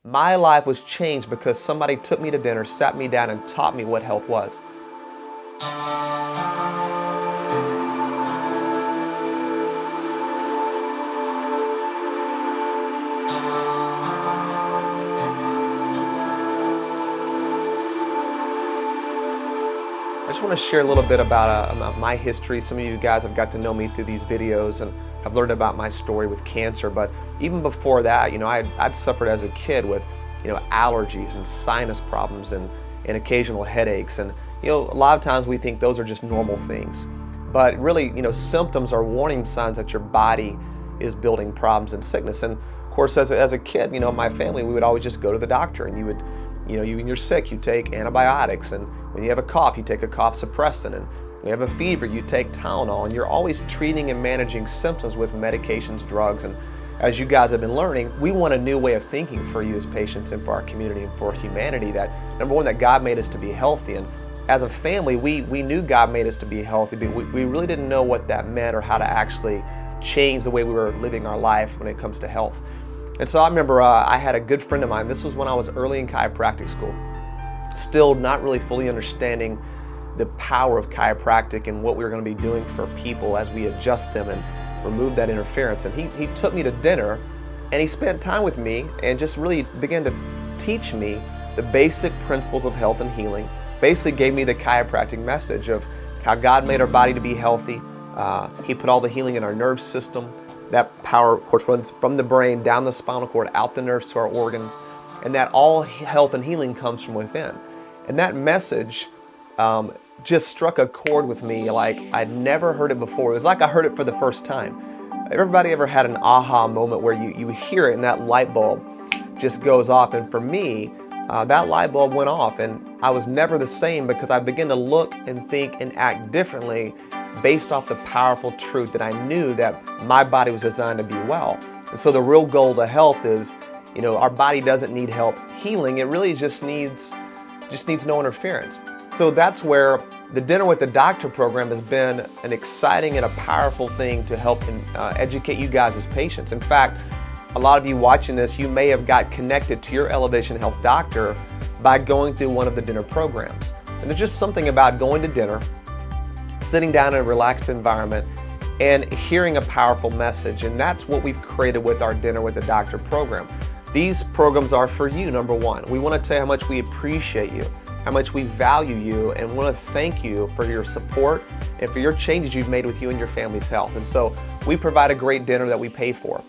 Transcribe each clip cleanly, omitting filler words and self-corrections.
My life was changed because somebody took me to dinner, sat me down, and taught me what health was. I just want to share a little bit about my history. Some of you guys have got to know me through these videos and have learned about my story with cancer. But even before that, I'd suffered as a kid with, allergies and sinus problems and occasional headaches. And, a lot of times we think those are just normal things. But really, symptoms are warning signs that your body is building problems and sickness. And of course, as a kid, my family, we would always just go to the doctor, and when you're sick, you take antibiotics, and when you have a cough, you take a cough suppressant, and when you have a fever, you take Tylenol, and you're always treating and managing symptoms with medications, drugs. And as you guys have been learning, we want a new way of thinking for you as patients and for our community and for humanity. That number one, that God made us to be healthy, and as a family, we knew God made us to be healthy, but we really didn't know what that meant or how to actually change the way we were living our life when it comes to health. And so I remember I had a good friend of mine. This was when I was early in chiropractic school, still not really fully understanding the power of chiropractic and what we were going to be doing for people as we adjust them and remove that interference. And he took me to dinner, and he spent time with me and just really began to teach me the basic principles of health and healing. Basically gave me the chiropractic message of how God made our body to be healthy. He put all the healing in our nerve system. That power, of course, runs from the brain down the spinal cord, out the nerves to our organs, and that all health and healing comes from within. And that message just struck a chord with me like I'd never heard it before. It was like I heard it for the first time. Everybody ever had an aha moment where you hear it and that light bulb just goes off? And for me, that light bulb went off, and I was never the same because I began to look and think and act differently based off the powerful truth that I knew that my body was designed to be well. And so the real goal to health is, our body doesn't need help healing. It really just needs no interference. So that's where the Dinner with the Doctor program has been an exciting and a powerful thing to help educate you guys as patients. In fact, a lot of you watching this, you may have got connected to your Elevation Health doctor by going through one of the dinner programs. And there's just something about going to dinner, sitting down in a relaxed environment, and hearing a powerful message. And that's what we've created with our Dinner with the Doctor program. These programs are for you, number one. We want to tell you how much we appreciate you, how much we value you, and want to thank you for your support and for your changes you've made with you and your family's health. And so we provide a great dinner that we pay for.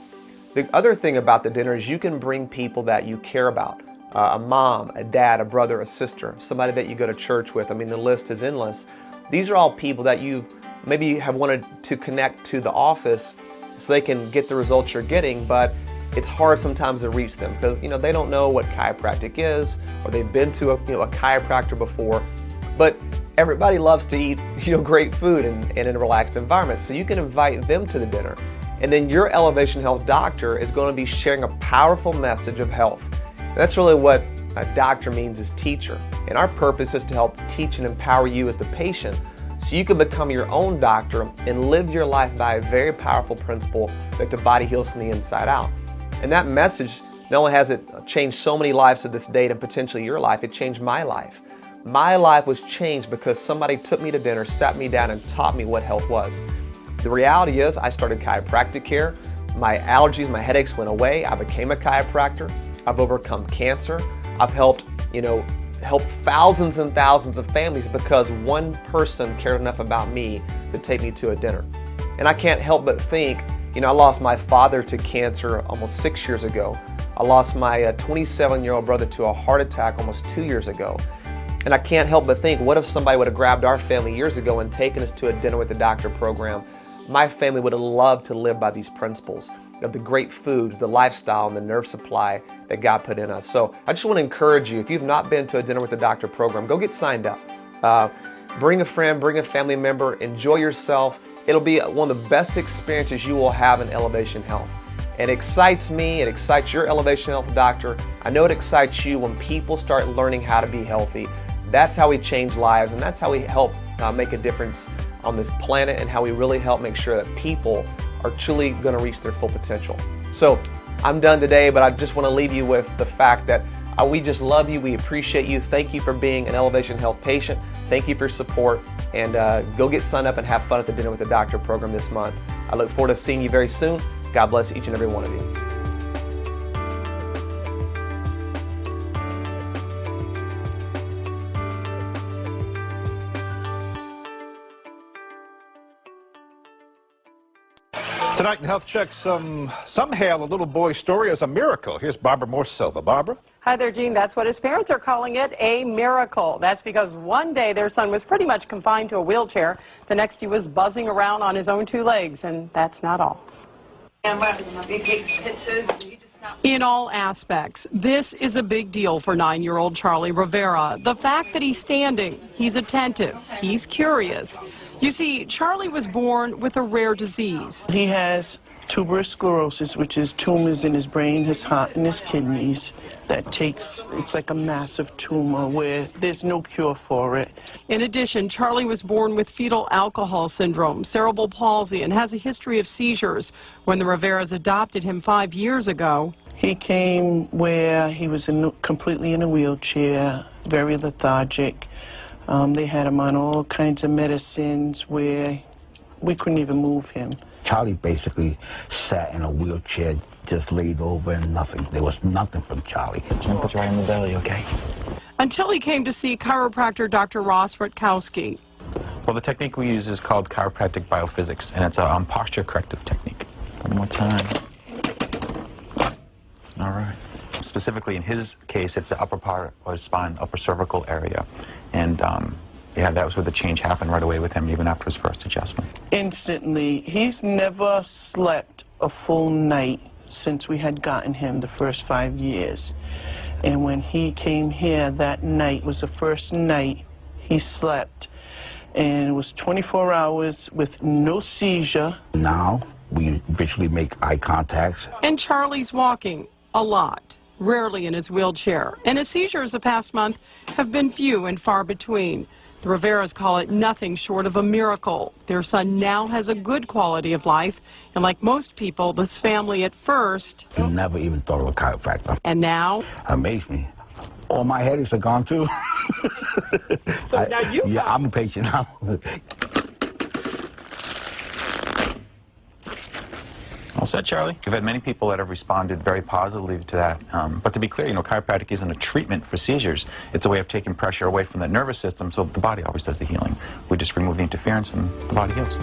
The other thing about the dinner is you can bring people that you care about. A mom, a dad, a brother, a sister, somebody that you go to church with. I mean, the list is endless. These are all people that you maybe have wanted to connect to the office so they can get the results you're getting, but it's hard sometimes to reach them because they don't know what chiropractic is, or they've been to a chiropractor before. But everybody loves to eat great food and in a relaxed environment, so you can invite them to the dinner. And then your Elevation Health doctor is going to be sharing a powerful message of health. That's really what a doctor means, is teacher. And our purpose is to help teach and empower you as the patient so you can become your own doctor and live your life by a very powerful principle that the body heals from the inside out. And that message, not only has it changed so many lives to this date and potentially your life, it changed my life. My life was changed because somebody took me to dinner, sat me down, and taught me what health was. The reality is I started chiropractic care. My allergies, my headaches went away. I became a chiropractor. I've overcome cancer. I've helped thousands and thousands of families because one person cared enough about me to take me to a dinner. And I can't help but think, I lost my father to cancer almost 6 years ago. I lost my 27-year-old brother to a heart attack almost 2 years ago. And I can't help but think, what if somebody would have grabbed our family years ago and taken us to a Dinner with the Doctor program? My family would have loved to live by these principles of the great foods, the lifestyle, and the nerve supply that God put in us. So I just want to encourage you, if you've not been to a Dinner with the Doctor program, go get signed up. Bring a friend, bring a family member, enjoy yourself. It'll be one of the best experiences you will have in Elevation Health. It excites me, it excites your Elevation Health doctor. I know it excites you when people start learning how to be healthy. That's how we change lives, and that's how we help make a difference on this planet, and how we really help make sure that people are truly going to reach their full potential. So I'm done today, but I just want to leave you with the fact that we just love you. We appreciate you. Thank you for being an Elevation Health patient. Thank you for your support. And go get signed up and have fun at the Dinner with the Doctor program this month. I look forward to seeing you very soon. God bless each and every one of you. Tonight in Health Check, some hail a little boy's story as a miracle. Here's Barbara Morse-Silva. Barbara? Hi there, Gene. That's what his parents are calling it, a miracle. That's because one day their son was pretty much confined to a wheelchair. The next he was buzzing around on his own two legs, and that's not all. In all aspects, this is a big deal for 9-year-old Charlie Rivera. The fact that he's standing, he's attentive, he's curious. You see, Charlie was born with a rare disease. He has tuberous sclerosis, which is tumors in his brain, his heart, and his kidneys. It's like a massive tumor where there's no cure for it. In addition, Charlie was born with fetal alcohol syndrome, cerebral palsy, and has a history of seizures. When the Riveras adopted him 5 years ago, he came where he was completely in a wheelchair, very lethargic. They had him on all kinds of medicines where we couldn't even move him. Charlie basically sat in a wheelchair, just laid over and nothing. There was nothing from Charlie. Jim, put you right in the belly, okay? Until he came to see chiropractor Dr. Ross Rutkowski. Well, the technique we use is called chiropractic biophysics, and it's a posture corrective technique. One more time. All right. Specifically, in his case, it's the upper part of his spine, upper cervical area. And yeah, that was where the change happened right away with him, even after his first adjustment. Instantly. He's never slept a full night since we had gotten him the first 5 years. And when he came here, that night was the first night he slept. And it was 24 hours with no seizure. Now, we visually make eye contacts. And Charlie's walking a lot, rarely in his wheelchair. And his seizures the past month have been few and far between. The Riveras call it nothing short of a miracle. Their son now has a good quality of life, and like most people, this family at first... Never even thought of a chiropractor. And now... Amazed me. All my headaches are gone, too. So now you... Yeah, I'm a patient now. All set, Charlie. We've had many people that have responded very positively to that. But to be clear, you know, chiropractic isn't a treatment for seizures. It's a way of taking pressure away from the nervous system so the body always does the healing. We just remove the interference and the body heals.